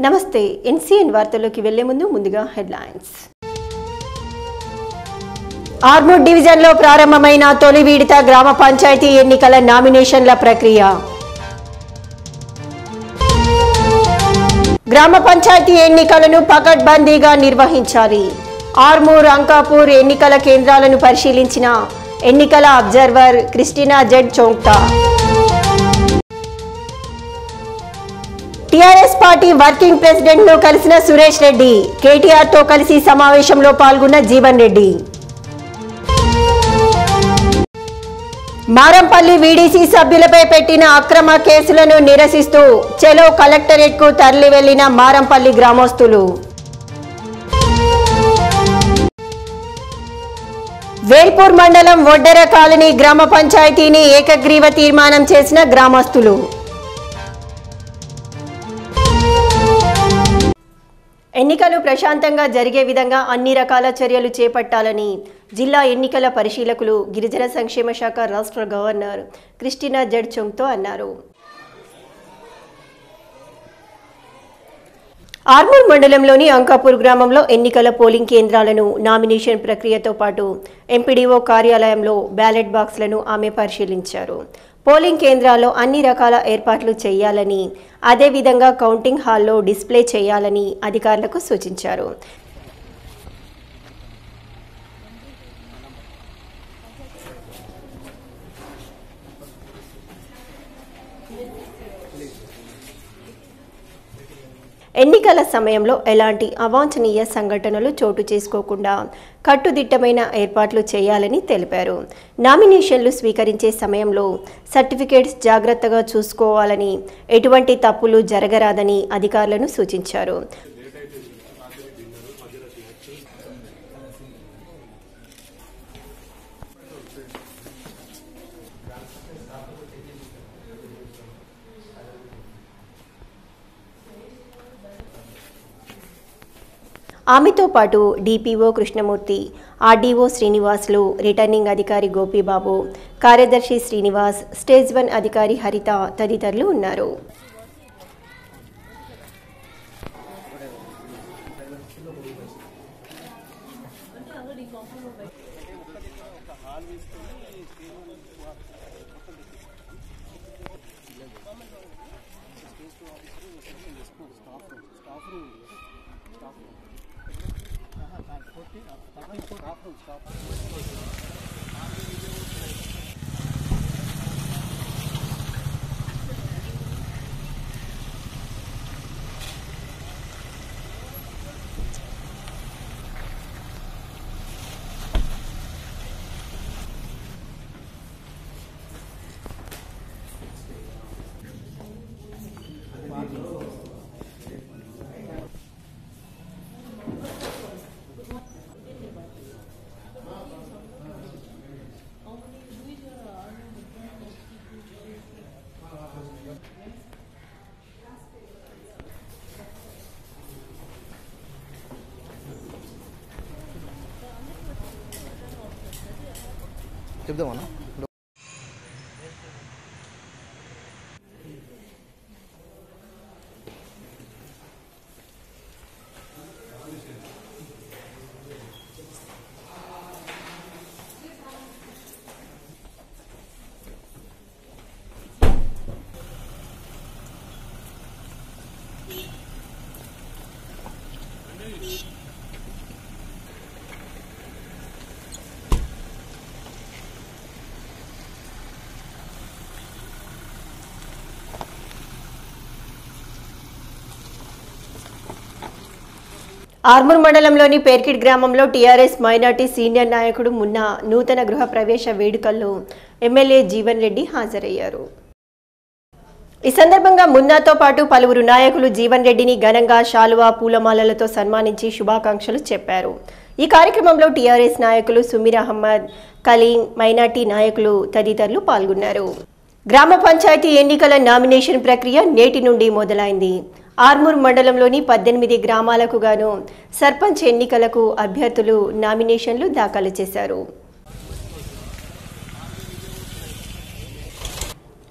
నమస్తే ఎన్సీఎన్ వార్తల్లోకి వెళ్లే ముందుగా హెడ్లైన్స్. ఆర్మూర్ డివిజన్లో ప్రారంభమైన తొలి విడత గ్రామ పంచాయతీ ఎన్నికల నామినేషన్ల ప్రక్రియ. గ్రామ పంచాయతీ ఎన్నికలను పకడ్బందీగా నిర్వహించాలి. ఆర్మూర్ అంకాపూర్ ఎన్నికల కేంద్రాలను పరిశీలించిన ఎన్నికల observer Christina Z Chongthu. TRS party working president ను కలిసిన సురేష్ రెడ్డి, కేటీఆర్ తో కలిసి సమావేశంలో పాల్గొన్న జీవన్ రెడ్డి. మారంపల్లి వీడీసీ సభ్యులపై పెట్టిన అక్రమ కేసులను నిరసిస్తూ చెలో కలెక్టరేట్ కు తరలి వెళ్లిన మారంపల్లి గ్రామస్తులు. వేల్పూర్ మండలం ఒడ్డెర కాలనీ గ్రామ పంచాయతీని ఏకగ్రీవ తీర్మానం చేసిన గ్రామస్తులు. ఎన్నికలు ప్రశాంతంగా జరిగే విధంగా అన్ని రకాల చర్యలు చేపట్టాలని జిల్లా ఎన్నికల పరిశీలకులు గిరిజన సంక్షేమ శాఖ రాష్ట్ర గవర్నర్ క్రిస్టినా జెడ్ చోంగ్టా అన్నారు. ఆర్మూర్ మండలంలోని అంకాపూర్ గ్రామంలో ఎన్నికల పోలింగ్ కేంద్రాలను, నామినేషన్ ప్రక్రియతో పాటు ఎంపీడీఓ కార్యాలయంలో బ్యాలెట్ బాక్స్లను ఆమె పరిశీలించారు. పోలింగ్ కేంద్రాల్లో అన్ని రకాల ఏర్పాట్లు చేయాలని, అదేవిధంగా కౌంటింగ్ హాల్లో డిస్ప్లే చేయాలని అధికారులకు సూచించారు. ఎన్నికల సమయంలో ఎలాంటి అవాంఛనీయ సంఘటనలు చోటు చేసుకోకుండా కట్టుదిట్టమైన ఏర్పాట్లు చేయాలని తెలిపారు. నామినేషన్లు స్వీకరించే సమయంలో సర్టిఫికేట్స్ జాగ్రత్తగా చూసుకోవాలని, ఎటువంటి తప్పులు జరగరాదని అధికారులను సూచించారు. ఆమెతో పాటు DPO Krishnamurthy, RDO Srinivasulu, returning అధికారి గోపీబాబు, కార్యదర్శి శ్రీనివాస్, స్టేజ్ 1 అధికారి హరిత తదితరులు ఉన్నారు. చెప్దామన్నా. ఆర్మూర్ మండలంలోని పేర్కిడ్ గ్రామంలో టీఆర్ఎస్ మైనార్టీ సీనియర్ నాయకుడు మున్నా నూతన గృహ ప్రవేశ వేడుకల్లో ఎమ్మెల్యే జీవన్ రెడ్డి హాజరయ్యారు. ఈ సందర్భంగా మున్నాతో పాటు పలువురు నాయకులు జీవన్ రెడ్డిని ఘనంగా శాలువా, పూలమాలలతో సన్మానించి శుభాకాంక్షలు చెప్పారు. ఈ కార్యక్రమంలో టీఆర్ఎస్ నాయకులు సుమీర్ అహ్మద్, కలీం, మైనార్టీ నాయకులు తదితరులు పాల్గొన్నారు. గ్రామ పంచాయతీ ఎన్నికల నామినేషన్ ప్రక్రియ నేటి నుండి మొదలైంది. ఆర్మూర్ మండలంలోని 18 గ్రామాలకు గాను సర్పంచ్ ఎన్నికలకు అభ్యర్థులు నామినేషన్లు దాఖలు చేశారు.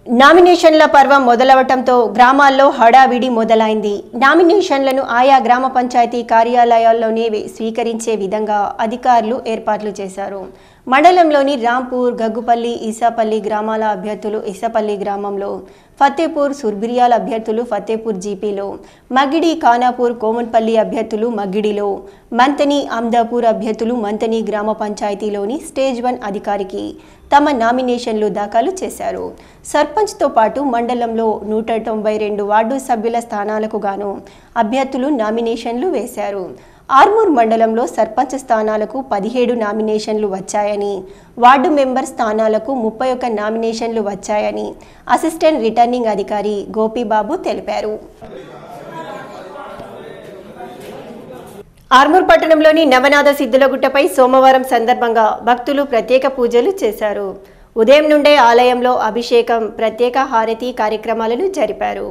నామినేషన్ల పర్వం మొదలవటంతో గ్రామాల్లో హడావిడి మొదలైంది. నామినేషన్లను ఆయా గ్రామ పంచాయతీ కార్యాలయాల్లోనే స్వీకరించే విధంగా అధికారులు ఏర్పాట్లు చేశారు. మండలంలోని రాంపూర్, గగ్గుపల్లి, ఈసాపల్లి గ్రామాల అభ్యర్థులు ఈసాపల్లి గ్రామంలో, ఫతేపూర్, సుర్బిరియాల అభ్యర్థులు ఫతేపూర్ జీపీలో, మగిడి, ఖానాపూర్, కోమన్పల్లి అభ్యర్థులు మగిడిలో, మంతని, అమ్దాపూర్ అభ్యర్థులు మంతని గ్రామ పంచాయతీలోని స్టేజ్ 1 అధికారికి తమ నామినేషన్లు దాఖలు చేశారు. సర్పంచ్తో పాటు మండలంలో 192 వార్డు సభ్యుల స్థానాలకు గాను అభ్యర్థులు నామినేషన్లు వేశారు. ఆర్మూర్ మండలంలో సర్పంచ్ స్థానాలకు 17 నామినేషన్లు వచ్చాయని, వార్డు మెంబర్ స్థానాలకు 31 నామినేషన్లు వచ్చాయని అసిస్టెంట్ రిటర్నింగ్ అధికారి గోపిబాబు తెలిపారు. ఆర్మూర్ పట్టణంలోని నవనాథ సిద్ధులగుట్టపై సోమవారం సందర్భంగా భక్తులు ప్రత్యేక పూజలు చేశారు. ఉదయం నుండే ఆలయంలో అభిషేకం, ప్రత్యేక హారతి కార్యక్రమాలను జరిపారు.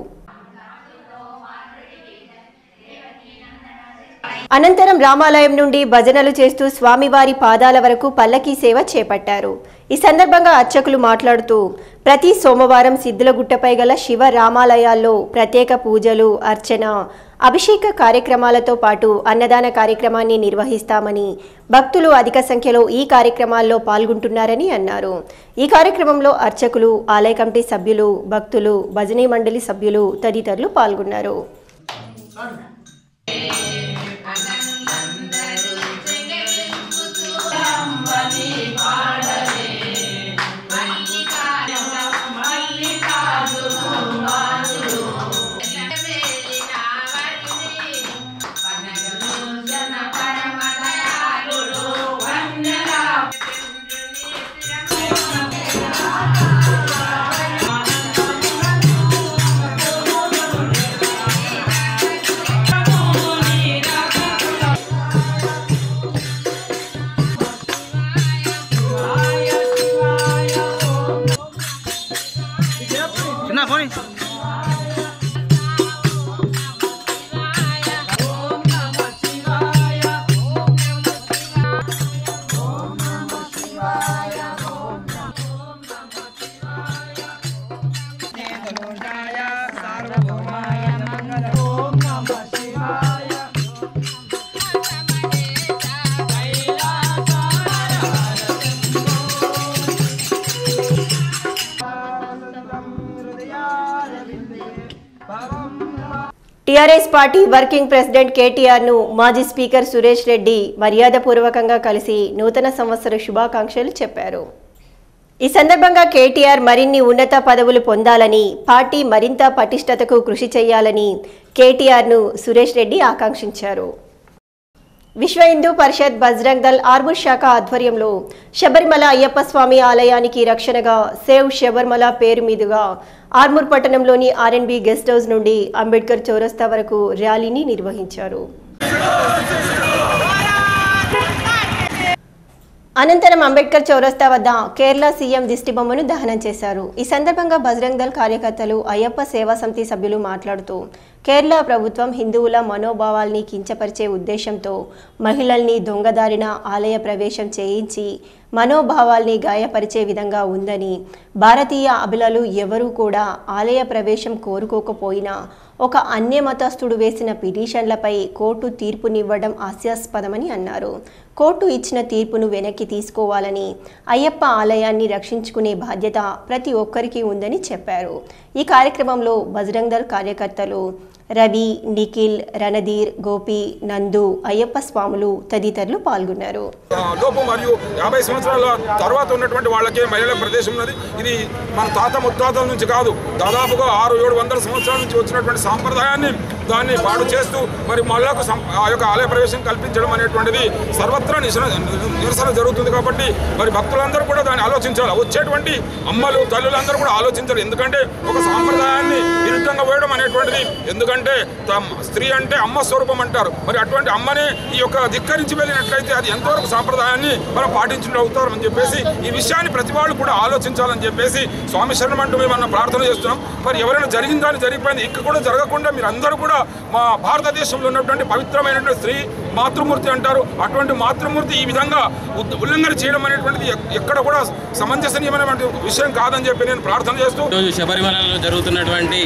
అనంతరం రామాలయం నుండి భజనలు చేస్తూ స్వామివారి పాదాల వరకు పల్లకీ సేవ చేపట్టారు. ఈ సందర్భంగా అర్చకులు మాట్లాడుతూ ప్రతి సోమవారం సిద్ధులగుట్టపై గల శివ రామాలయాల్లో ప్రత్యేక పూజలు, అర్చన, అభిషేక కార్యక్రమాలతో పాటు అన్నదాన కార్యక్రమాన్ని నిర్వహిస్తామని, భక్తులు అధిక సంఖ్యలో ఈ కార్యక్రమాల్లో పాల్గొంటున్నారని అన్నారు. ఈ కార్యక్రమంలో అర్చకులు, ఆలయ కమిటీ సభ్యులు, భక్తులు, భజనీ మండలి సభ్యులు తదితరులు పాల్గొన్నారు. TRS party working president KTR ను మాజీ స్పీకర్ సురేష్ రెడ్డి మర్యాదపూర్వకంగా కలిసి నూతన సంవత్సర శుభాకాంక్షలు చెప్పారు. ఈ సందర్భంగా కేటీఆర్ మరిన్ని ఉన్నత పదవులు పొందాలని, పార్టీ మరింత పటిష్టతకు కృషి చేయాలని కేటీఆర్ ను సురేష్ రెడ్డి ఆకాంక్షించారు. విశ్వ హిందూ పరిషత్ బజరంగ్ దళ్ ఆర్మూర్ శాఖ ఆధ్వర్యంలో శబరిమల అయ్యప్ప స్వామి ఆలయానికి రక్షణగా సేవ్ శబరిమల పేరు మీదుగా ఆర్మూర్ పట్టణంలోని ఆర్ఎన్బి గెస్ట్ హౌస్ నుండి అంబేద్కర్ చౌరస్తా వరకు ర్యాలీని నిర్వహించారు. అనంతరం అంబేద్కర్ చౌరస్తా వద్ద కేరళ సీఎం దిష్టిబొమ్మను దహనం చేశారు. ఈ సందర్భంగా బజరంగ్ దళ్ కార్యకర్తలు, అయ్యప్ప సేవా సమితి సభ్యులు మాట్లాడుతూ కేరళ ప్రభుత్వం హిందువుల మనోభావాల్ని కించపరిచే ఉద్దేశంతో మహిళల్ని దొంగదారిన ఆలయ ప్రవేశం చేయించి మనోభావాల్ని గాయపరిచే విధంగా ఉందని, భారతీయ అభిలలు ఎవరూ కూడా ఆలయ ప్రవేశం కోరుకోకపోయినా ఒక అన్య మతస్థుడు వేసిన పిటిషన్లపై కోర్టు తీర్పునివ్వడం హాస్యాస్పదమని అన్నారు. కోర్టు ఇచ్చిన తీర్పును వెనక్కి తీసుకోవాలని, అయ్యప్ప ఆలయాన్ని రక్షించుకునే బాధ్యత ప్రతి ఒక్కరికి ఉందని చెప్పారు. ఈ కార్యక్రమంలో బజరంగ్ దళ్ కార్యకర్తలు రవి, నిఖిల్, రణధీర్, గోపి, నందు, అయ్యప్ప స్వాములు తదితరులు పాల్గొన్నారు. లోపు మరియు 50 సంవత్సరాల తర్వాత ఉన్నటువంటి వాళ్ళకే మహిళల ప్రదేశం ఉన్నది. ఇది మన తాత ముత్తాతల నుంచి కాదు, దాదాపుగా 600-700 సంవత్సరాల నుంచి వచ్చినటువంటి సాంప్రదాయాన్ని దాన్ని పాడు చేస్తూ మరి మహిళలకు ఆ యొక్క ఆలయ ప్రవేశం కల్పించడం అనేటువంటిది సర్వత్రా నిరసన జరుగుతుంది. కాబట్టి మరి భక్తులందరూ కూడా దాన్ని ఆలోచించాలి. వచ్చేటువంటి అమ్మలు, తల్లులందరూ కూడా ఆలోచించాలి. ఎందుకంటే ఒక సాంప్రదాయాన్ని విరుద్ధంగా వేయడం అనేటువంటిది, ఎందుకంటే స్త్రీ అంటే అమ్మ స్వరూపం అంటారు. మరి అటువంటి అమ్మనే ఈ యొక్క ధిక్కరించి వెళ్ళినట్లయితే అది ఎంతవరకు సాంప్రదాయాన్ని మనం పాటించిన అవుతారు అని చెప్పేసి ఈ విషయాన్ని ప్రతి వాళ్ళు కూడా ఆలోచించాలని చెప్పేసి స్వామి శరణం అంటూ మేము ప్రార్థన చేస్తున్నాం. మరి ఎవరైనా జరిగిందని జరిగిపోయింది, ఇక్కడ కూడా జరగకుండా మీరు అందరూ కూడా కూడా మా భారతదేశంలో ఉన్నటువంటి పవిత్రమైనటువంటి స్త్రీ మాతృమూర్తి అంటారు. అటువంటి మాతృమూర్తి ఈ విధంగా ఉల్లంఘన చేయడం అనేటువంటిది ఎక్కడ కూడా సమంజసనీయమైనటువంటి విషయం కాదని చెప్పి నేను ప్రార్థన చేస్తూ, శబరిమలలో జరుగుతున్నటువంటి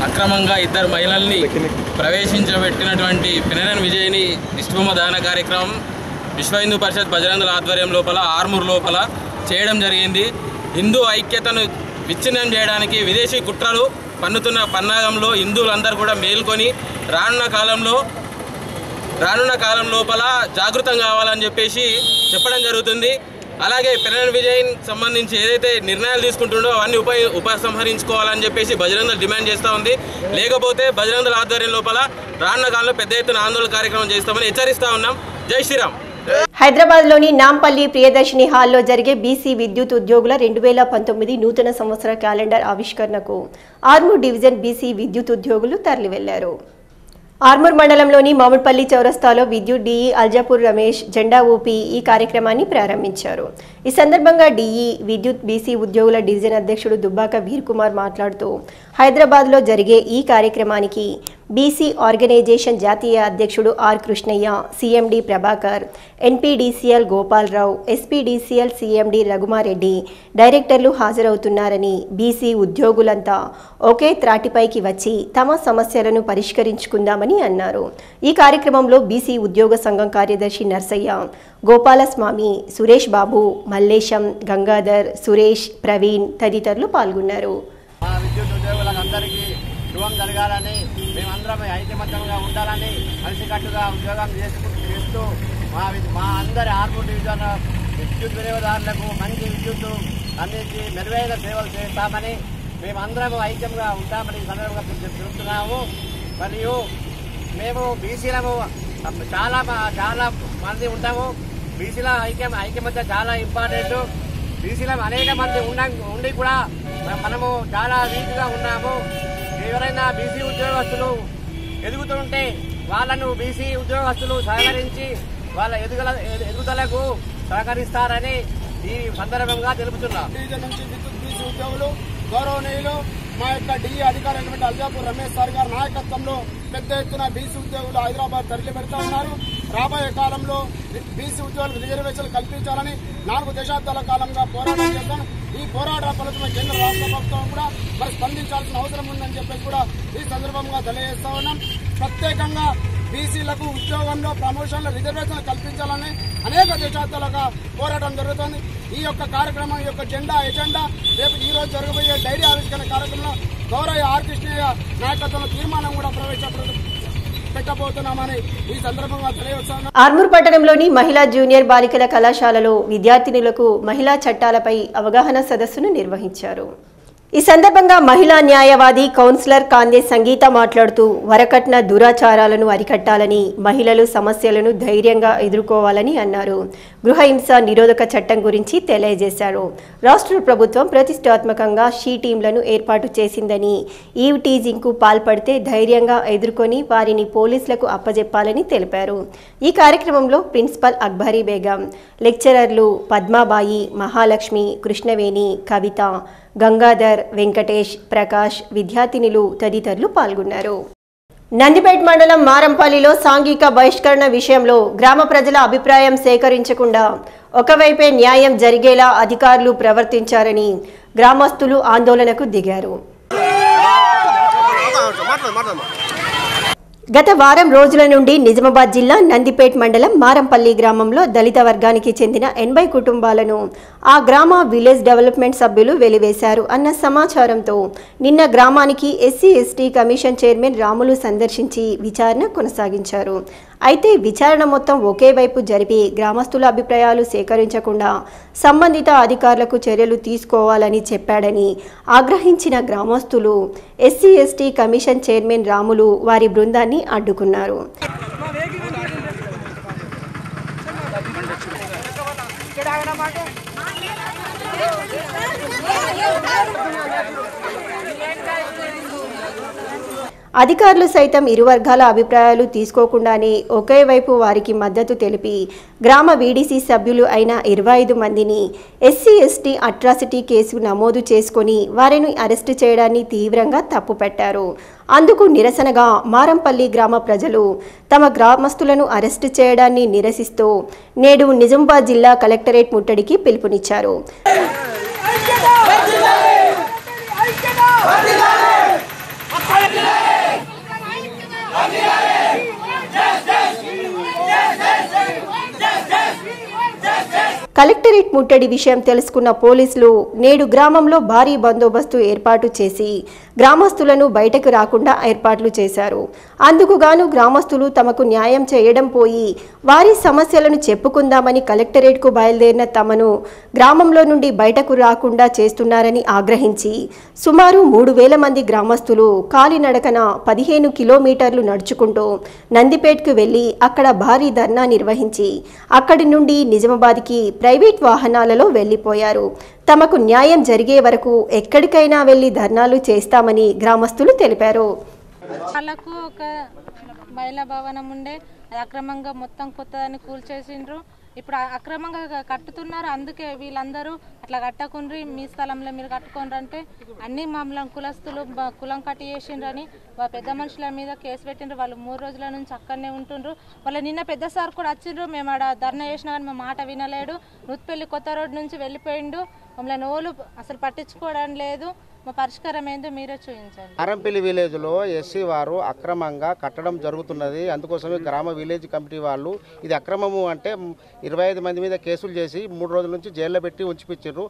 అక్రమంగా ఇద్దరు మహిళల్ని ప్రవేశించబెట్టినటువంటి పినరన్ విజయ్ని దిష్టిబొమ్మ దాన కార్యక్రమం విశ్వ హిందూ పరిషత్ బజరంగుల ఆధ్వర్యం లోపల ఆర్మూర్ లోపల చేయడం జరిగింది. హిందూ ఐక్యతను విచ్ఛిన్నం చేయడానికి విదేశీ కుట్రలు పన్నుతున్న పన్నాగంలో హిందువులందరూ కూడా మేల్కొని రానున్న కాలం లోపల జాగృతం కావాలని చెప్పేసి చెప్పడం జరుగుతుంది. అలాగే పినరన్ విజయన్ సంబంధించి ఏదైతే నిర్ణయాలు తీసుకుంటుండో అవన్నీ ఉపసంహరించుకోవాలని చెప్పేసి బజరంగ దళ్ డిమాండ్ చేస్తూ ఉంది. లేకపోతే బజరంగ దళ్ ఆధ్వర్యం లోపల రానున్న కాలంలో పెద్ద ఎత్తున ఆందోళన కార్యక్రమం చేస్తామని హెచ్చరిస్తూ ఉన్నాం. జై శ్రీరామ్. హైదరాబాద్లోని నాంపల్లి ప్రియదర్శిని హాల్లో జరిగే బీసీ విద్యుత్ ఉద్యోగుల 2019 నూతన సంవత్సర క్యాలెండర్ ఆవిష్కరణకు ఆర్మూర్ డివిజన్ బీసీ విద్యుత్ ఉద్యోగులు తరలివెళ్లారు. ఆర్మూర్ మండలంలోని మామిడిపల్లి చౌరస్తాలో విద్యుత్ డీఈ అల్జాపూర్ రమేష్ జెండా ఊపి ఈ కార్యక్రమాన్ని ప్రారంభించారు. ఈ సందర్భంగా డీఈ విద్యుత్ బీసీ ఉద్యోగుల డివిజన్ అధ్యక్షుడు దుబ్బాక వీర్ కుమార్ మాట్లాడుతూ హైదరాబాద్లో జరిగే ఈ కార్యక్రమానికి బీసీ ఆర్గనైజేషన్ జాతీయ అధ్యక్షుడు R Krishnaiah, CMD Prabhakar, NPDCL Gopala Rao, SPDCL CMD Raghuma Reddy డైరెక్టర్లు హాజరవుతున్నారని, బీసీ ఉద్యోగులంతా ఒకే త్రాటిపైకి వచ్చి తమ సమస్యలను పరిష్కరించుకుందామని అన్నారు. ఈ కార్యక్రమంలో బీసీ ఉద్యోగ సంఘం కార్యదర్శి నర్సయ్య, గోపాలస్వామి, సురేష్ బాబు, మల్లేశం, గంగాధర్, సురేష్, ప్రవీణ్ తదితరులు పాల్గొన్నారు. శుభం జరగాలని, మేమందరం ఐకమత్యంగా ఉండాలని, కలిసికట్టుగా ఉద్యోగం చేస్తూ మా అందరి ఆర్మూర్ డివిజన్ విద్యుత్ వినియోగదారులకు మంచి విద్యుత్తు అందించి మెరుగైన సేవలు చేస్తామని, మేమందరం ఐక్యంగా ఉంటామని సందర్భంగా చెప్తున్నాము. మరియు మేము బీసీలము చాలా మంది ఉంటాము. బీసీల ఐక్యమత్య చాలా ఇంపార్టెంట్. బీసీల అనేక మంది ఉండి కూడా మనము చాలా వీక్గా ఉన్నాము. ఎవరైనా బీసీ ఉద్యోగస్తులు ఎదుగుతుంటే వాళ్ళను బీసీ ఉద్యోగస్తులు సహకరించి వాళ్ళ ఎదుగుదలకు సహకరిస్తారని ఈ సందర్భంగా తెలుపుతున్నాం. బీసీ ఉద్యోగులు గౌరవనీయులు మా యొక్క డిఈ అధికారి అల్జాపూర్ రమేష్ సార్ గారి నాయకత్వంలో పెద్ద ఎత్తున బీసీ ఉద్యోగులు హైదరాబాద్ తరలి పెడతా ఉన్నారు. రాబోయే కాలంలో బీసీ ఉద్యోగులకు రిజర్వేషన్లు కల్పించాలని 4 దశాబ్దాల కాలంగా పోరాటం చేస్తాం. ఈ పోరాట ఫలితమే కేంద్ర రాష్ట్ర ప్రభుత్వం కూడా మరి స్పందించాల్సిన అవసరం ఉందని చెప్పేసి కూడా ఈ సందర్భంగా తెలియజేస్తా ఉన్నాం. ప్రత్యేకంగా బీసీలకు ఉద్యోగంలో ప్రమోషన్లు రిజర్వేషన్లు కల్పించాలని అనేక దశాబ్దాలుగా పోరాటం జరుగుతోంది. ఈ యొక్క కార్యక్రమం యొక్క ఎజెండా రేపు ఈ రోజు జరగబోయే డైరీ ఆవిష్కరణ కార్యక్రమంలో గౌరవ ఆర్ కృష్ణయ్య నాయకత్వంలో తీర్మానం కూడా పెట్టబోతున్నామని ఈ సందర్భంగా తెలియజేస్తాను. ఆర్మూర్ పట్టణంలోని మహిళా జూనియర్ బాలికల కళాశాలలో విద్యార్థినులకు మహిళా చట్టాలపై అవగాహన సదస్సును నిర్వహించారు. ఈ సందర్భంగా మహిళా న్యాయవాది కౌన్సిలర్ కాందే సంగీత మాట్లాడుతూ వరకట్న దురాచారాలను అరికట్టాలని, మహిళలు సమస్యలను ధైర్యంగా ఎదుర్కోవాలని అన్నారు. గృహహింస నిరోధక చట్టం గురించి తెలియజేశారు. రాష్ట్ర ప్రభుత్వం ప్రతిష్టాత్మకంగా షీ టీంలను ఏర్పాటు చేసిందని, ఈవ్ టీజింగ్కు పాల్పడితే ధైర్యంగా ఎదుర్కొని వారిని పోలీసులకు అప్పజెప్పాలని తెలిపారు. ఈ కార్యక్రమంలో ప్రిన్సిపల్ అక్బరీ బేగం, లెక్చరర్లు పద్మాబాయి, మహాలక్ష్మి, కృష్ణవేణి, కవిత, గంగాధర్, వెంకటేష్, ప్రకాష్, విద్యార్థినులు తదితరులు పాల్గొన్నారు. నందిపేట్ మండలం మారంపల్లిలో సాంఘిక బహిష్కరణ విషయంలో గ్రామ ప్రజల అభిప్రాయం సేకరించకుండా ఒకవైపే న్యాయం జరిగేలా అధికారులు ప్రవర్తించారని గ్రామస్తులు ఆందోళనకు దిగారు. గత వారం రోజుల నుండి నిజామాబాద్ జిల్లా నందిపేట్ మండలం మారంపల్లి గ్రామంలో దళిత వర్గానికి చెందిన 80 కుటుంబాలను ఆ గ్రామ విలేజ్ డెవలప్మెంట్ సభ్యులు వెలివేశారు అన్న సమాచారంతో నిన్న గ్రామానికి SC ST commission chairman Ramulu సందర్శించి విచారణ కొనసాగించారు. అయితే విచారణ మొత్తం ఒకే వైపు జరిపి గ్రామస్తుల అభిప్రాయాలు సేకరించకుండా సంబంధిత అధికారులకు చర్యలు తీసుకోవాలని చెప్పాడని ఆగ్రహించిన గ్రామస్తులు SC ST commission chairman Ramulu వారి బృందాన్ని అడ్డుకున్నారు. అధికారులు సైతం ఇరు వర్గాల అభిప్రాయాలు తీసుకోకుండానే ఒకే వైపు వారికి మద్దతు తెలిపి గ్రామ వీడీసీ సభ్యులు అయిన 25 మందిని ఎస్సీ ఎస్టీ అట్రాసిటీ కేసు నమోదు చేసుకొని వారిని అరెస్టు చేయడాన్ని తీవ్రంగా తప్పుపెట్టారు. అందుకు నిరసనగా మారంపల్లి గ్రామ ప్రజలు తమ గ్రామస్తులను అరెస్టు చేయడాన్ని నిరసిస్తూ నేడు నిజామాబాద్ జిల్లా కలెక్టరేట్ ముట్టడికి పిలుపునిచ్చారు. కలెక్టరేట్ ముట్టడి విషయం తెలుసుకున్న పోలీసులు నేడు గ్రామంలో భారీ బందోబస్తు ఏర్పాటు చేసి గ్రామస్తులను బయటకు రాకుండా ఏర్పాట్లు చేశారు. అందుకుగాను గ్రామస్తులు తమకు న్యాయం చేయడం పోయి వారి సమస్యలను చెప్పుకుందామని కలెక్టరేట్కు బయలుదేరిన తమను గ్రామంలో నుండి బయటకు రాకుండా చేస్తున్నారని ఆగ్రహించి సుమారు 3000 మంది గ్రామస్తులు కాలినడకన 15 కిలోమీటర్లు నడుచుకుంటూ నందిపేట్కు వెళ్లి అక్కడ భారీ ధర్నా నిర్వహించి అక్కడి నుండి నిజామాబాద్కి ప్రైవేట్ వాహనాలలో వెళ్లిపోయారు. తమకు న్యాయం జరిగే వరకు ఎక్కడికైనా వెళ్లి ధర్నాలు చేస్తామని గ్రామస్తులు తెలిపారు. వాళ్ళకు ఒక మహిళా భవనం ఉండే అక్రమంగా మొత్తం కొత్తదాన్ని కూల్చేసిండ్రు. ఇప్పుడు అక్రమంగా కట్టుతున్నారు. అందుకే వీళ్ళందరూ అట్లా కట్టకుండ్రి, మీ స్థలంలో మీరు కట్టుకోండి అంటే అన్ని మమ్మల్ని కులస్తులు కులం కట్టి చేసిండ్రని పెద్ద మనుషుల మీద కేసు పెట్టిండ్రు. వాళ్ళు 3 రోజుల నుంచి అక్కడనే ఉంటుండ్రు. వాళ్ళు నిన్న పెద్ద సార్ కూడా వచ్చిండ్రు. మేము ఆడ ధర్నా చేసినా కానీ మా మాట వినలేడు. నుత్తుపల్లి కొత్త రోడ్డు నుంచి వెళ్ళిపోయిండు. మమ్మల్ని ఓలు అసలు పట్టించుకోవడం లేదు. మా పరిష్కారం ఏందో మీరే చూపించండి. మారంపల్లి విలేజ్లో ఎస్సీ వారు అక్రమంగా కట్టడం జరుగుతున్నది. అందుకోసమే గ్రామ విలేజ్ కమిటీ వాళ్ళు ఇది అక్రమము అంటే 25 మంది మీద కేసులు చేసి 3 రోజుల నుంచి జైల్లో పెట్టి ఉంచిపించారు.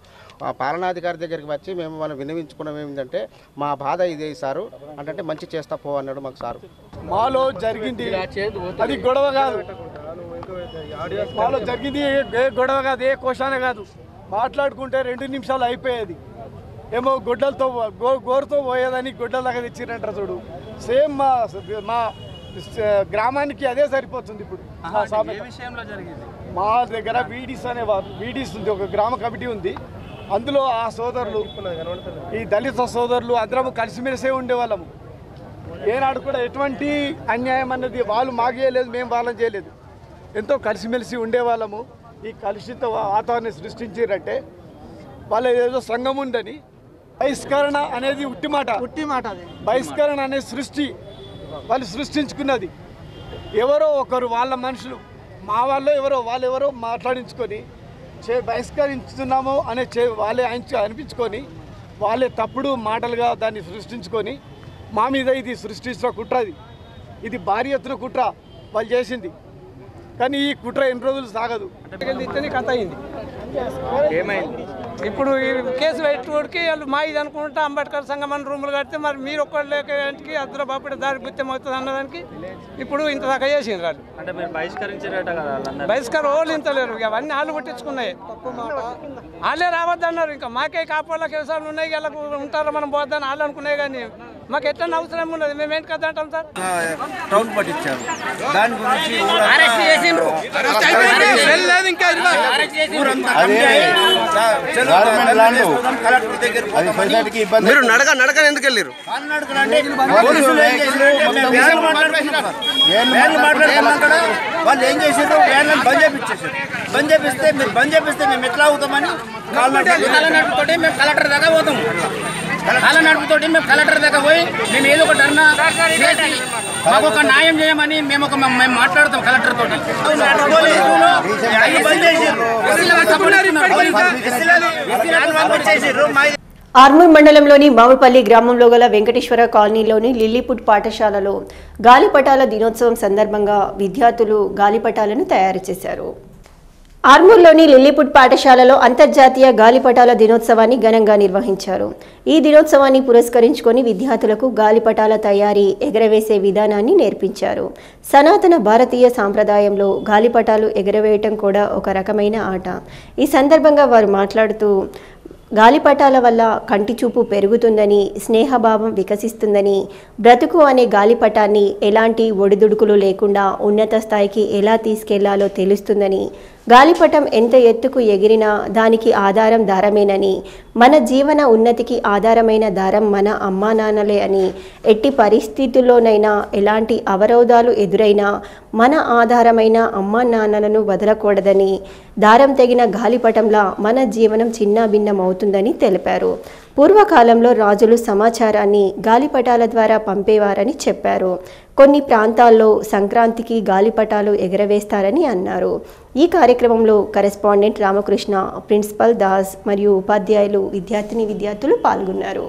పాలనాధికారి దగ్గరికి వచ్చి మనం విన్నవించుకున్నాం ఏంటంటే మా బాధ ఇదే సారు అంటే మంచి చేస్తా పో అన్నాడు మాకు సారు. మాలో జరిగింది అది గొడవ కాదు, మాలో జరిగింది ఏ గొడవ కాదు, ఏ కోశానే కాదు. మాట్లాడుకుంటే 2 నిమిషాలు అయిపోయేది. ఏమో గొడ్డలతో గోరుతో పోయేదని గొడ్డల దగ్గర తెచ్చిరంటారు చూడు. సేమ్ మా గ్రామానికి అదే సరిపోతుంది. ఇప్పుడు మా దగ్గర వీడీస్ అనేవారు, వీడీస్ ఉంది, ఒక గ్రామ కమిటీ ఉంది. అందులో ఆ సోదరులు, ఈ దళిత సోదరులు అందరము కలిసిమెలిసే ఉండేవాళ్ళము. ఏనాడు కూడా ఎటువంటి అన్యాయం అన్నది వాళ్ళు మాకు చేయలేదు, మేము వాళ్ళని చేయలేదు. ఎంతో కలిసిమెలిసి ఉండేవాళ్ళము. ఈ కలుషిత వాతావరణం సృష్టించారంటే వాళ్ళ ఏదో సంఘం ఉందని బహిష్కరణ అనేది ఉట్టి మాట. బహిష్కరణ అనే సృష్టి వాళ్ళు సృష్టించుకున్నది. ఎవరో ఒకరు వాళ్ళ మనుషులు, మా వాళ్ళు వాళ్ళెవరో మాట్లాడించుకొని బహిష్కరించుతున్నాము అనే వాళ్ళే అనిపించుకొని వాళ్ళే తప్పుడు మాటలుగా దాన్ని సృష్టించుకొని మా మీద ఇది సృష్టించిన కుట్ర. ఇది భారీ ఎత్తున కుట్ర వాళ్ళు చేసింది. కానీ ఈ కుట్ర ఎన్ని రోజులు సాగదు. కథ అయింది. ఏమైంది ఇప్పుడు ఈ కేసు పెట్టుకోడికి వాళ్ళు మా ఇది అనుకుంటా అంబేద్కర్ సంఘం అని రూములు కడితే మరి మీరు ఒక్కళ్ళు లేకకి అద్దరు బాపడి దారి గుత్తం అవుతుంది అన్నదానికి ఇప్పుడు ఇంత దాకా చేసిండ్రు వాళ్ళు. అంటే మీరు బహిష్కరించారట కదా? బహిష్కరణ వాళ్ళు ఇంతలేరు, అవన్నీ వాళ్ళు పుట్టించుకున్నాయి. వాళ్ళే రావద్దన్నారు. ఇంకా మాకే కాపాళ్ళ కేసాలు ఉన్నాయి, వాళ్ళకు ఉంటారు, మనం పోద్దని వాళ్ళు అనుకున్నాయి. కానీ మాకు ఎట్లా అవసరం ఉన్నది, మేము ఏంటి కదా అంటాం సార్. టౌన్ పట్టించారు, దాని గురించి మీరు నడక ఎందుకు వెళ్ళారు? వాళ్ళు ఏం చేసారు? వ్యాన్లను బంద్ చేపించేసారు. బంద్ చేపిస్తే మేము ఎట్లా అవుతామని నడుపుతోటి మేము కలెక్టర్ దాకా పోతాం. నడుపుతోటి మేము కలెక్టర్ దాకా పోయి మేము ఏదో ఒక ధర్నా చేసి మాకు ఒక న్యాయం చేయమని మేము మాట్లాడతాం కలెక్టర్ తోటి. ఆర్మూర్ మండలంలోని మామిడిపల్లి గ్రామంలో గల వెంకటేశ్వర కాలనీలోని లిల్లీపుట్ పాఠశాలలో గాలిపటాల దినోత్సవం సందర్భంగా విద్యార్థులు గాలిపటాలను తయారు చేశారు. ఆర్మూర్లోని లిల్లీపుట్ పాఠశాలలో అంతర్జాతీయ గాలిపటాల దినోత్సవాన్ని ఘనంగా నిర్వహించారు. ఈ దినోత్సవాన్ని పురస్కరించుకొని విద్యార్థులకు గాలిపటాల తయారీ, ఎగరవేసే విధానాన్ని నేర్పించారు. సనాతన భారతీయ సాంప్రదాయంలో గాలిపటాలు ఎగరవేయటం కూడా ఒక రకమైన ఆట. ఈ సందర్భంగా వారు మాట్లాడుతూ గాలిపటాల వల్ల కంటి చూపు పెరుగుతుందని, స్నేహభావం వికసిస్తుందని, బ్రతుకు అనే గాలిపటాన్ని ఎలాంటి ఒడిదుడుకులు లేకుండా ఉన్నత స్థాయికి ఎలా తీసుకెళ్లాలో తెలుస్తుందని, గాలిపటం ఎంత ఎత్తుకు ఎగిరినా దానికి ఆధారం దారమేనని, మన జీవన ఉన్నతికి ఆధారమైన దారం మన అమ్మా నాన్నలే అని, ఎట్టి పరిస్థితుల్లోనైనా ఎలాంటి అవరోధాలు ఎదురైనా మన ఆధారమైన అమ్మా నాన్నలను వదలకూడదని, దారం తెగిన గాలిపటంలా మన జీవనం చిన్నాభిన్నమవుతుందని తెలిపారు. పూర్వకాలంలో రాజులు సమాచారాన్ని గాలిపటాల ద్వారా పంపేవారని చెప్పారు. కొన్ని ప్రాంతాల్లో సంక్రాంతికి గాలిపటాలు ఎగరవేస్తారని అన్నారు. ఈ కార్యక్రమంలో కరెస్పాండెంట్ రామకృష్ణ, ప్రిన్సిపల్ దాస్ మరియు ఉపాధ్యాయులు, విద్యార్థులు పాల్గొన్నారు.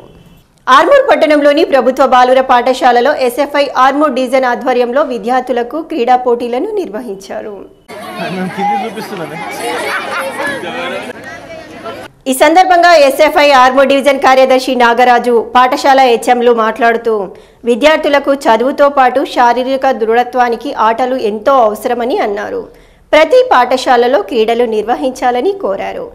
ఆర్మూర్ పట్టణంలోని ప్రభుత్వ బాలుర పాఠశాలలో ఎస్ఎఫ్ఐ ఆర్మూర్ డివిజన్ ఆధ్వర్యంలో విద్యార్థులకు క్రీడా పోటీలను నిర్వహించారు. ఈ సందర్భంగా ఎస్ఎఫ్ఐ ఆర్మూర్ డివిజన్ కార్యదర్శి నాగరాజు, పాఠశాల హెచ్ఎంలు మాట్లాడుతూ విద్యార్థులకు చదువుతో పాటు శారీరక దృఢత్వానికి ఆటలు ఎంతో అవసరమని అన్నారు. ప్రతి పాఠశాలలో క్రీడలు నిర్వహించాలని కోరారు.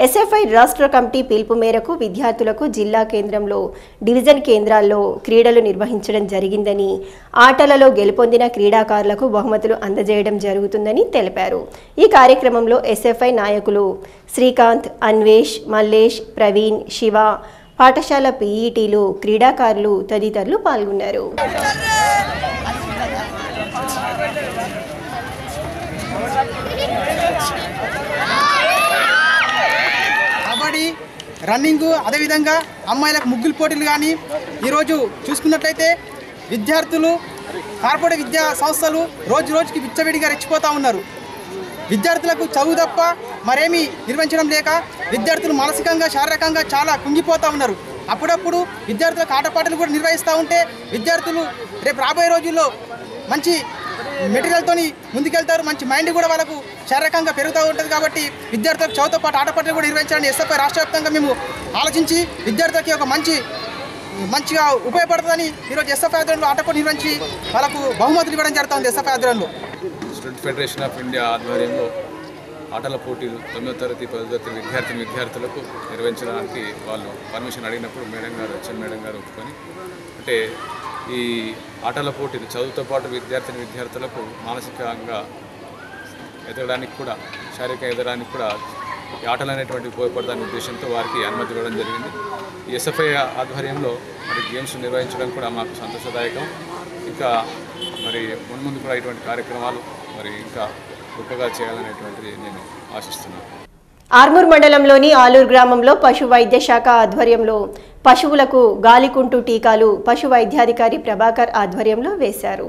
ఎస్ఎఫ్ఐ రాష్ట్ర కమిటీ పిలుపు మేరకు విద్యార్థులకు జిల్లా కేంద్రంలో, డివిజన్ కేంద్రాల్లో క్రీడలు నిర్వహించడం జరిగిందని, ఆటలలో గెలుపొందిన క్రీడాకారులకు బహుమతులు అందజేయడం జరుగుతుందని తెలిపారు. ఈ కార్యక్రమంలో ఎస్ఎఫ్ఐ నాయకులు శ్రీకాంత్, అన్వేష్, మల్లేష్, ప్రవీణ్, శివ, పాఠశాల పీఈటీలు, క్రీడాకారులు తదితరులు పాల్గొన్నారు. రన్నింగ్, అదేవిధంగా అమ్మాయిలకు ముగ్గులు పోటీలు కానీ ఈరోజు చూసుకున్నట్లయితే విద్యార్థులు కార్పొరేట్ విద్యా సంస్థలు రోజు రోజుకి విచ్చవిడిగా రెచ్చిపోతూ ఉన్నారు. విద్యార్థులకు చదువు తప్ప మరేమీ నిర్వహించడం లేక విద్యార్థులు మానసికంగా, శారీరకంగా చాలా కుంగిపోతూ ఉన్నారు. అప్పుడప్పుడు విద్యార్థులకు ఆటపాటలు కూడా నిర్వహిస్తూ ఉంటే విద్యార్థులు రేపు రాబోయే రోజుల్లో మంచి మెటీరియల్తో ముందుకెళ్తారు. మంచి మైండ్ కూడా వాళ్ళకు శారీరకంగా పెరుగుతూ ఉంటుంది. కాబట్టి విద్యార్థులకు చదువుతో పాటు ఆటపాటలు కూడా నిర్వహించాలని ఎస్ఎఫ్ఐ రాష్ట్ర వ్యాప్తంగా మేము ఆలోచించి విద్యార్థులకి ఒక మంచిగా ఉపయోగపడుతుందని ఈరోజు ఎస్ఎఫ్ఐ ఆధ్వర్యంలో ఆటపాటలు నిర్వహించి వాళ్ళకు బహుమతులు ఇవ్వడం జరుగుతుంది. ఎస్ఎఫ్ఐ ఆధ్వర్యంలో స్టూడెంట్ ఫెడరేషన్ ఆఫ్ ఇండియా ఆధ్వర్యంలో ఆటల పోటీలు 9వ తరగతి 10వ తరగతి విద్యార్థులకు నిర్వహించడానికి వాళ్ళు పర్మిషన్ అడిగినప్పుడు మేడం గారు ఒప్పుకొని, అంటే ఈ ఆటల పోటీలు చదువుతో పాటు విద్యార్థులకు మానసికంగా ఎదగడానికి కూడా, శారీరకంగా ఎదగడానికి కూడా ఈ ఆటలు అనేటువంటి ఉపయోగపడతానే ఉద్దేశంతో వారికి అనుమతి ఇవ్వడం జరిగింది. ఈ ఎస్ఎఫ్ఐ ఆధ్వర్యంలో మరి గేమ్స్ నిర్వహించడం కూడా మాకు సంతోషదాయకం. ఇంకా మరి ముందు కూడా ఇటువంటి కార్యక్రమాలు మరి ఇంకా గొప్పగా చేయాలనేటువంటిది నేను ఆశిస్తున్నాను. ఆర్మూర్ మండలంలోని ఆలూరు గ్రామంలో పశు వైద్య శాఖ ఆధ్వర్యంలో పశువులకు గాలికుంటు టీకాలు పశు వైద్యాధికారి ప్రభాకర్ ఆధ్వర్యంలో వేశారు.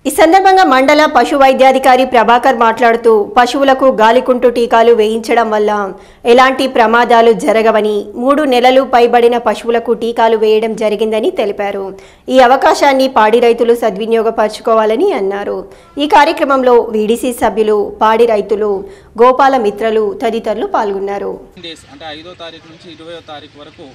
ఈ సందర్భంగా మండల పశు వైద్యాధికారి ప్రభాకర్ మాట్లాడుతూ పశువులకు గాలికుంటు టీకాలు వేయించడం వల్ల ఎలాంటి ప్రమాదాలు జరగవని, 3 నెలలు పైబడిన పశువులకు టీకాలు వేయడం జరిగిందని తెలిపారు. ఈ అవకాశాన్ని పాడి రైతులు సద్వినియోగపరచుకోవాలని అన్నారు. ఈ కార్యక్రమంలో వీడీసీ సభ్యులు, పాడి రైతులు, గోపాల మిత్రలు తదితరులు పాల్గొన్నారు. అంటే 5వ తారీఖు నుంచి 20వ తారీఖు వరకు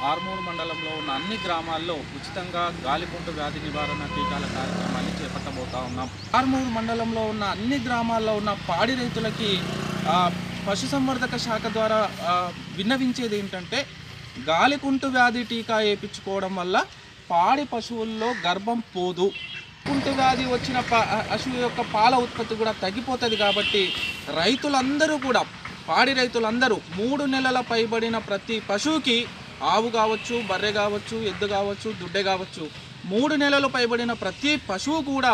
ఆర్మూర్ మండలంలో ఉన్న అన్ని గ్రామాల్లో ఉచితంగా గాలికుంటు వ్యాధి నివారణ టీకాల కార్యక్రమాన్ని చేపట్టబోతా ఉన్నాం. ఆర్మూర్ మండలంలో ఉన్న అన్ని గ్రామాల్లో ఉన్న పాడి రైతులకి పశుసంవర్ధక శాఖ ద్వారా విన్నవించేది ఏంటంటే, గాలికుంటు వ్యాధి టీకా వేయించుకోవడం వల్ల పాడి పశువుల్లో గర్భం పోదు. కుంటు వ్యాధి వచ్చిన పశువు యొక్క పాల ఉత్పత్తి కూడా తగ్గిపోతుంది. కాబట్టి రైతులందరూ కూడా, పాడి రైతులందరూ 3 నెలల పైబడిన ప్రతి పశువుకి, ఆవు కావచ్చు, బర్రె కావచ్చు, ఎద్దు కావచ్చు, దుడ్డె కావచ్చు, 3 నెలలు పైబడిన ప్రతి పశువు కూడా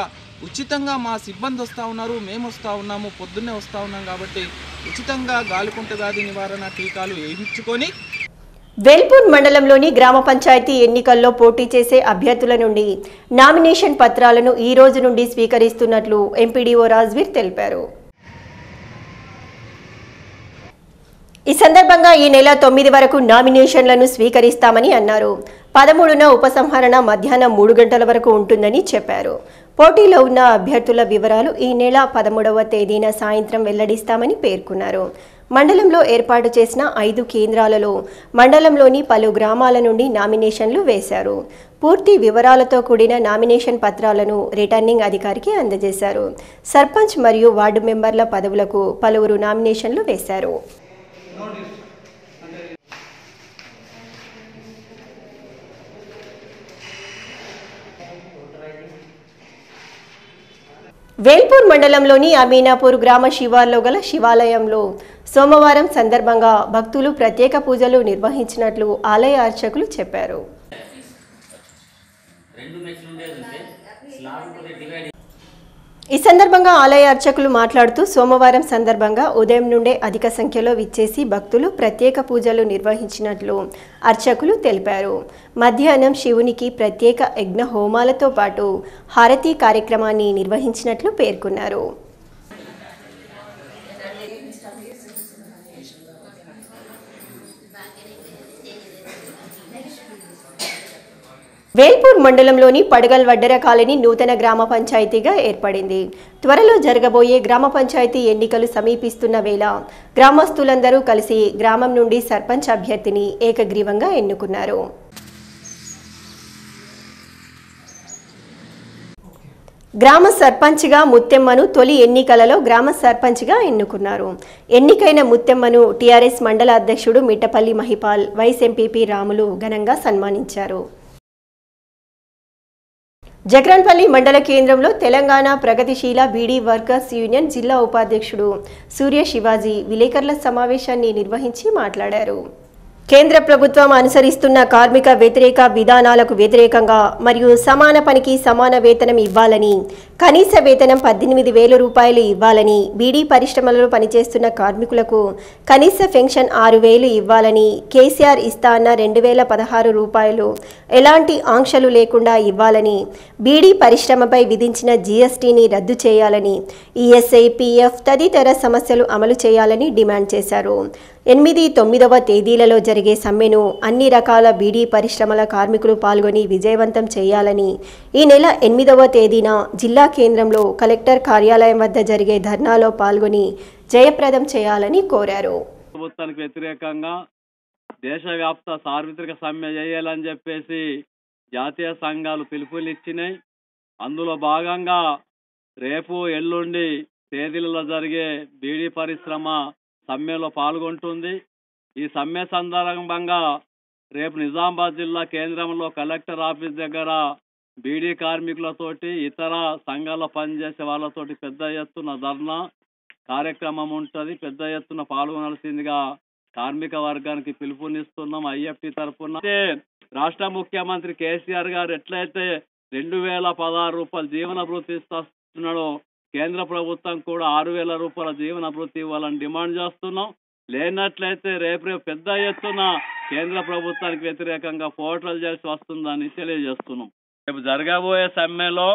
ఉచితంగా మా సిబ్బంది వస్తూ ఉన్నారు, మేము వస్తూ ఉన్నాము, పొద్దున్నే వస్తూ ఉన్నాం. కాబట్టి ఉచితంగా గాలికుంటు వ్యాధి నివారణ టీకాలు వేయించుకొని వేల్పూర్ మండలంలోని గ్రామ పంచాయతీ ఎన్నికల్లో పోటీ చేసే అభ్యర్థుల నుండి నామినేషన్ పత్రాలను ఈ రోజు నుండి స్వీకరిస్తున్నట్లు ఎంపీడీఓ రాజ్వీర్ తెలిపారు. ఈ సందర్భంగా ఈ నెల 9 వరకు నామినేషన్లను స్వీకరిస్తామని అన్నారు. 13న ఉపసంహరణ మధ్యాహ్నం 3 గంటల వరకు ఉంటుందని చెప్పారు. పోటీలో ఉన్న అభ్యర్థుల వివరాలు ఈ నెల 13వ తేదీన సాయంత్రం వెల్లడిస్తామని పేర్కొన్నారు. మండలంలో ఏర్పాటు చేసిన 5 కేంద్రాలలో మండలంలోని పలు గ్రామాల నుండి నామినేషన్లు వేశారు. పూర్తి వివరాలతో కూడిన నామినేషన్ పత్రాలను రిటర్నింగ్ అధికారికి అందజేశారు. సర్పంచ్ మరియు వార్డు మెంబర్ల పదవులకు పలువురు నామినేషన్లు వేశారు. వేల్పూర్ మండలంలోని అమీనాపూర్ గ్రామ శివార్లో గల శివాలయంలో సోమవారం సందర్భంగా భక్తులు ప్రత్యేక పూజలు నిర్వహించినట్లు ఆలయ అర్చకులు చెప్పారు. ఈ సందర్భంగా ఆలయ అర్చకులు మాట్లాడుతూ సోమవారం సందర్భంగా ఉదయం నుండే అధిక సంఖ్యలో విచ్చేసి భక్తులు ప్రత్యేక పూజలు నిర్వహించినట్లు అర్చకులు తెలిపారు. మధ్యాహ్నం శివునికి ప్రత్యేక యజ్ఞ హోమాలతో పాటు హారతి కార్యక్రమాన్ని నిర్వహించినట్లు పేర్కొన్నారు. వేల్పూర్ మండలంలోని పడగల్ వడ్డెర కాలనీ నూతన గ్రామ పంచాయతీగా ఏర్పడింది. త్వరలో జరగబోయే గ్రామ పంచాయతీ ఎన్నికలు సమీపిస్తున్న వేళ గ్రామస్తులందరూ కలిసి గ్రామం నుండి సర్పంచ్ అభ్యర్థిని ఏకగ్రీవంగా ఎన్నుకున్నారు. గ్రామ సర్పంచ్గా ముత్తెమ్మను తొలి ఎన్నికలలో గ్రామ సర్పంచ్గా ఎన్నుకున్నారు. ఎన్నికైన ముత్తెమ్మను టీఆర్ఎస్ మండల అధ్యక్షుడు మిట్టపల్లి మహిపాల్, వైస్ ఎంపీపీ రాములు ఘనంగా సన్మానించారు. జగ్రాన్పల్లి మండల కేంద్రంలో తెలంగాణ ప్రగతిశీల బీడీ వర్కర్స్ యూనియన్ జిల్లా ఉపాధ్యక్షుడు సూర్య శివాజీ విలేకరుల సమావేశాన్ని నిర్వహించి మాట్లాడారు. కేంద్ర ప్రభుత్వం అనుసరిస్తున్న కార్మిక వ్యతిరేక విధానాలకు వ్యతిరేకంగా మరియు సమాన పనికి సమాన వేతనం ఇవ్వాలని, కనీస వేతనం 18,000 రూపాయలు ఇవ్వాలని, బీడీ పరిశ్రమలలో పనిచేస్తున్న కార్మికులకు కనీస పెన్షన్ 6,000 ఇవ్వాలని, కేసీఆర్ ఇస్తా అన్న 2,016 రూపాయలు ఎలాంటి ఆంక్షలు లేకుండా ఇవ్వాలని, బీడీ పరిశ్రమపై విధించిన జీఎస్టీని రద్దు చేయాలని, ఈఎస్ఐ, పీఎఫ్ తదితర సమస్యలు అమలు చేయాలని డిమాండ్ చేశారు. 8, 9వ తేదీలలో జరిగే సమ్మెను అన్ని రకాల బీడీ పరిశ్రమల కార్మికులు పాల్గొని విజయవంతం చేయాలని, ఈ నెల 8వ తేదీన జిల్లా కేంద్రంలో కలెక్టర్ కార్యాలయం వద్ద జరిగే ధర్నాలో పాల్గొని జయప్రదం చేయాలని కోరారు. ప్రభుత్వానికి వ్యతిరేకంగా దేశవ్యాప్త సార్వత్రిక సమ్మె చేయాలని చెప్పేసి జాతీయ సంఘాలు పిలుపులు ఇచ్చినాయి. అందులో భాగంగా రేపు ఎల్లుండి తేదీలలో జరిగే బీడీ పరిశ్రమ సమ్మెలో పాల్గొంటుంది. ఈ సమ్మె సందర్భంగా రేపు నిజామాబాద్ జిల్లా కేంద్రంలో కలెక్టర్ ఆఫీస్ దగ్గర బీడీ కార్మికులతోటి ఇతర సంఘాల్లో పనిచేసే వాళ్ళతోటి పెద్ద ఎత్తున ధర్నా కార్యక్రమం ఉంటుంది. పెద్ద ఎత్తున పాల్గొనాల్సిందిగా కార్మిక వర్గానికి పిలుపునిస్తున్నాం. ఐఎఫ్టీ తరఫున రాష్ట్ర ముఖ్యమంత్రి కేసీఆర్ గారు ఎట్లయితే 2,016 రూపాయలు జీవన భృతి ఇస్తున్నాడో కేంద్ర ప్రభుత్వం కూడా 6,000 రూపాయల జీవన భృతి ఇవ్వాలని డిమాండ్ చేస్తున్నాం. లేనట్లయితే రేపు పెద్ద ఎత్తున కేంద్ర ప్రభుత్వానికి వ్యతిరేకంగా పోరాటాలు చేసి వస్తుందని తెలియజేస్తున్నాం. రేపు జరగబోయే సమ్మెలో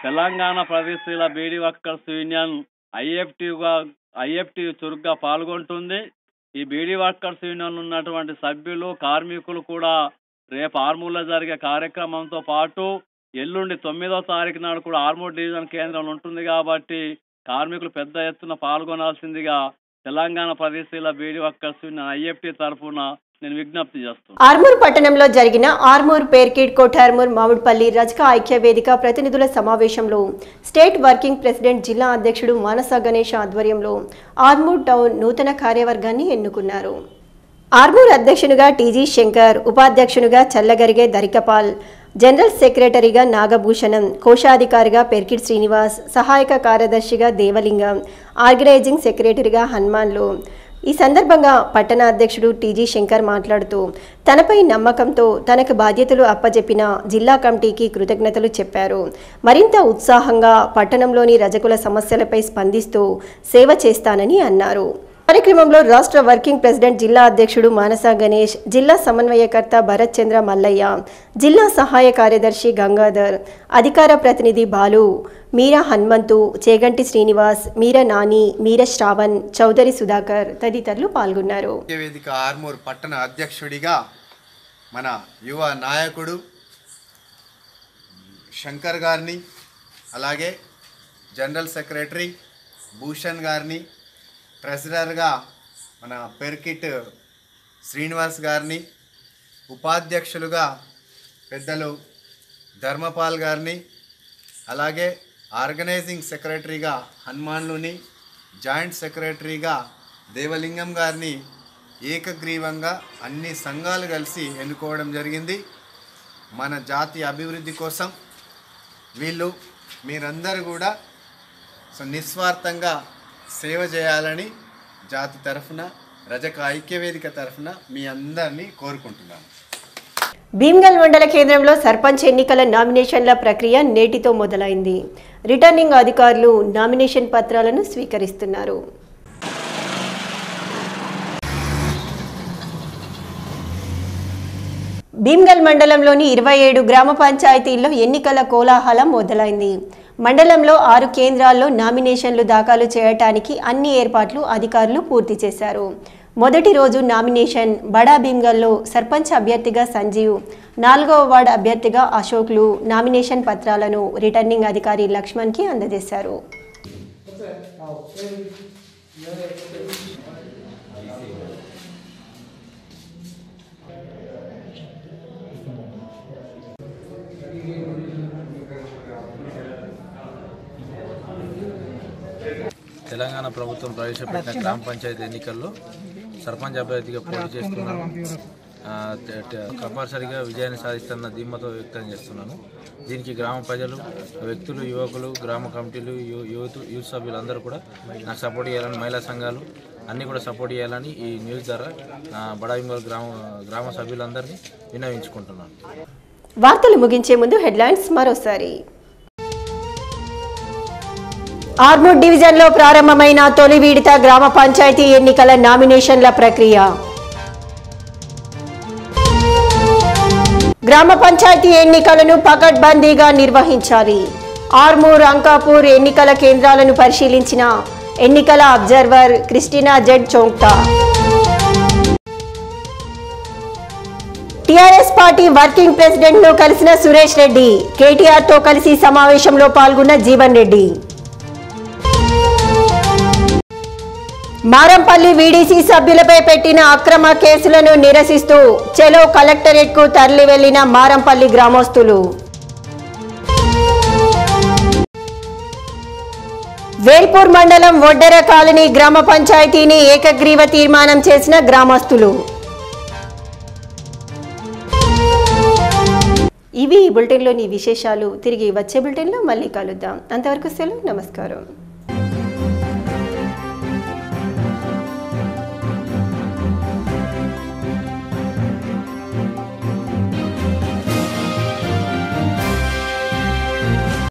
తెలంగాణ ప్రగతిశీల బీడీ వర్కర్స్ యూనియన్ ఐఎఫ్టీ చురుగ్గా పాల్గొంటుంది. ఈ బీడీ వర్కర్స్ యూనియన్ ఉన్నటువంటి సభ్యులు కార్మికులు కూడా రేపు ఆర్మూర్లో జరిగే కార్యక్రమంతో పాటు ఎల్లుండి 9వ తారీఖు నాడు కూడా ఆర్మూర్ డివిజన్ కేంద్రం ఉంటుంది కాబట్టి కార్మికులు పెద్ద ఎత్తున పాల్గొనాల్సిందిగా తెలంగాణ ప్రగతిశీల బీడీ వర్కర్స్ యూనియన్ ఐఎఫ్టీ తరఫున నేను విజ్ఞప్తి చేస్తున్నాను. ఆర్మూర్ పట్టణంలో జరిగిన ఆర్మూర్ పేర్కిడ్ కోటార్మూర్ మామిడిపల్లి రజక ఐక్య వేదిక ప్రతినిధుల సమావేశంలో స్టేట్ వర్కింగ్ ప్రెసిడెంట్ జిల్లా అధ్యక్షుడు మానస గణేష్ ఆధ్వర్యంలో ఆర్మూర్ టౌన్ నూతన కార్యవర్గాన్ని ఎన్నుకున్నారు. ఆర్మూర్ అధ్యక్షునిగా టీజీ శంకర్, ఉపాధ్యక్షునిగా చల్లగరిగే దరికపాల్, జనరల్ సెక్రటరీగా నాగభూషణం, కోశాధికారిగా పెర్కిడ్ శ్రీనివాస్, సహాయక కార్యదర్శిగా దేవలింగం, ఆర్గనైజింగ్ సెక్రటరీగా హనుమాన్లు. ఈ సందర్భంగా పట్టణ అధ్యక్షుడు టీజీ శంకర్ మాట్లాడుతూ తనపై నమ్మకంతో తనకు బాధ్యతలు అప్పజెప్పిన జిల్లా కమిటీకి కృతజ్ఞతలు చెప్పారు. మరింత ఉత్సాహంగా పట్టణంలోని రజకుల సమస్యలపై స్పందిస్తూ సేవ చేస్తానని అన్నారు. కార్యక్రమంలో రాష్ట్ర వర్కింగ్ ప్రెసిడెంట్ జిల్లా అధ్యక్షుడు మానస గణేష్, జిల్లా సమన్వయకర్త భరత్ చంద్ర మల్లయ్య, జిల్లా సహాయ కార్యదర్శి గంగాధర్, అధికార ప్రతినిధి బాలు, మీరా హనుమంతు, చేగంటి శ్రీనివాస్, మీరా నాని, మీరా శ్రావణ్, చౌదరి సుధాకర్ తదితరులు పాల్గొన్నారు. వేదిక ఆర్మూర్ పట్టణ అధ్యక్షుడిగా మన యువ నాయకుడు శంకర్ గారిని, అలాగే జనరల్ సెక్రటరీ భూషణ్ గారిని, ట్రెజరర్గా మన పెర్కిట్ శ్రీనివాస్ గారిని, ఉపాధ్యక్షులుగా పెద్దలు ధర్మపాల్ గారిని, అలాగే ఆర్గనైజింగ్ సెక్రటరీగా హనుమాన్లుని, జాయింట్ సెక్రటరీగా దేవలింగం గారిని ఏకగ్రీవంగా అన్ని సంఘాలు కలిసి ఎన్నుకోవడం జరిగింది. మన జాతి అభివృద్ధి కోసం వీళ్ళు మీరందరూ కూడా సో నిస్వార్థంగా సేవ చేయాలని జాతి తరఫున రజక ఐక్యవేదిక తరఫున మీ అందరినీ కోరుకుంటున్నాను. భీమ్గల్ మండల కేంద్రంలో సర్పంచ్ ఎన్నికల నామినేషన్ల ప్రక్రియ నేటితో మొదలైంది. రిటర్నింగ్ అధికారులు నామినేషన్ పత్రాలను స్వీకరిస్తున్నారు. భీమ్గల్ మండలంలోని 27 గ్రామ పంచాయతీల్లో ఎన్నికల కోలాహలం మొదలైంది. మండలంలో 6 కేంద్రాల్లో నామినేషన్లు దాఖలు చేయడానికి అన్ని ఏర్పాట్లు అధికారులు పూర్తి చేశారు. మొదటి రోజు నామినేషన్ బడా భీమ్గల్లో సర్పంచ్ అభ్యర్థిగా సంజీవ్, 4వ వార్డు అభ్యర్థిగా అశోక్లు నామినేషన్ పత్రాలను రిటర్నింగ్ అధికారి లక్ష్మణ్కి అందజేశారు. తెలంగాణ ప్రభుత్వం ప్రవేశపెట్టిన గ్రామ పంచాయతీ ఎన్నికల్లో సర్పంచ్ అభ్యర్థిగా పోటీ చేస్తున్నాను. కంపల్సరిగా విజయాన్ని సాధిస్తున్న ధీమతో వ్యక్తం చేస్తున్నాను. దీనికి గ్రామ ప్రజలు, వ్యక్తులు, యువకులు, గ్రామ కమిటీలు, యూత్ సభ్యులందరూ కూడా నాకు సపోర్ట్ చేయాలని, మహిళా సంఘాలు అన్నీ కూడా సపోర్ట్ చేయాలని ఈ న్యూస్ ద్వారా బడా భీమ్గల్ గ్రామ సభ్యులందరినీ విన్నవించుకుంటున్నాను. వార్తలు ముగించే ముందు హెడ్లైన్స్ మరోసారి. ఆర్మూర్ డివిజన్లో ప్రారంభమైన తొలి విడత గ్రామ పంచాయతీ ఎన్నికల నామినేషన్ల ప్రక్రియ. గ్రామ పంచాయతీ ఎన్నికలను పకడ్బందీగా నిర్వహించాలి. ఆర్మూర్, అంకాపూర్ ఎన్నికల కేంద్రాలను పరిశీలించిన ఎన్నికల observer Christina Z Chongthu. TRS party working president ను కలిసిన సురేష్ రెడ్డి, కేటీఆర్ తో కలిసి సమావేశంలో పాల్గొన్న జీవన్ రెడ్డి. మారంపల్లి వీడీసీ సభ్యులపై పెట్టిన అక్రమ కేసులను నిరసిస్తూ చెలో కలెక్టరేట్ కు తరలి వెళ్లిన మారంపల్లి గ్రామస్తులు. వేల్పూర్ మండలం ఒడ్డెర కాలనీ గ్రామ పంచాయతీని ఏకగ్రీవ తీర్మానం చేసిన గ్రామస్తులు. ఇవి ఈ బులెటిన్లోని విశేషాలు. తిరిగి వచ్చే బులెటిన్లో మళ్ళీ కలుద్దాం. అంతవరకు సెలవు. నమస్కారం.